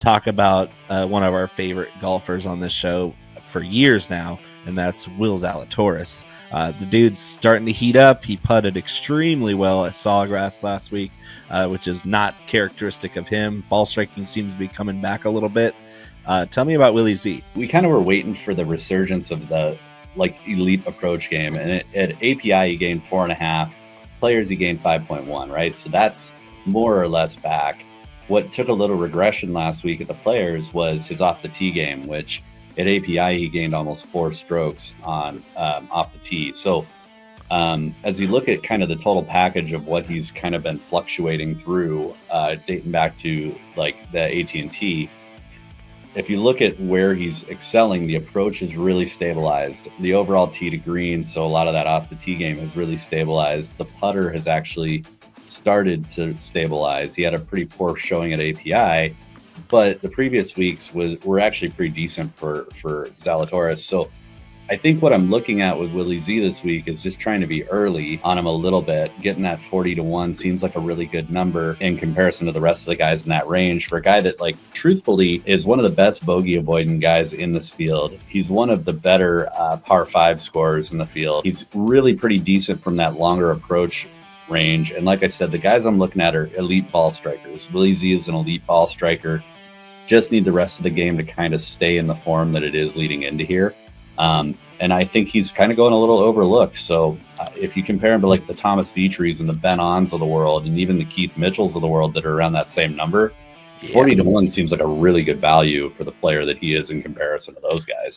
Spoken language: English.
talk about one of our favorite golfers on this show for years now, and that's Will Zalatoris. The dude's starting to heat up. He putted extremely well at Sawgrass last week, which is not characteristic of him. Ball striking seems to be coming back a little bit. Tell me about Willie Z. We kind of were waiting for the resurgence of the elite approach game, and at API he gained 4.5. Players he gained 5.1, right? So that's more or less back. What took a little regression last week at the Players was his off the tee game, which at API he gained almost 4 strokes on off the tee. So as you look at kind of the total package of what he's kind of been fluctuating through, dating back to like the AT&T, if you look at where he's excelling, the approach is really stabilized. The overall tee to green, so a lot of that off the tee game has really stabilized. The putter has actually started to stabilize. He had a pretty poor showing at API, but the previous weeks were actually pretty decent for Zalatoris. So I think what I'm looking at with Willie Z this week is just trying to be early on him a little bit. Getting that 40-1 seems like a really good number in comparison to the rest of the guys in that range for a guy that, like, truthfully is one of the best bogey avoiding guys in this field. He's one of the better par 5 scorers in the field. He's really pretty decent from that longer approach range. And like I said, the guys I'm looking at are elite ball strikers. Willie Z is an elite ball striker. Just need the rest of the game to kind of stay in the form that it is leading into here. And I think he's kind of going a little overlooked. So if you compare him to like the Thomas Dietrichs and the Ben Ons of the world, and even the Keith Mitchells of the world that are around that same number, 40-1 seems like a really good value for the player that he is in comparison to those guys.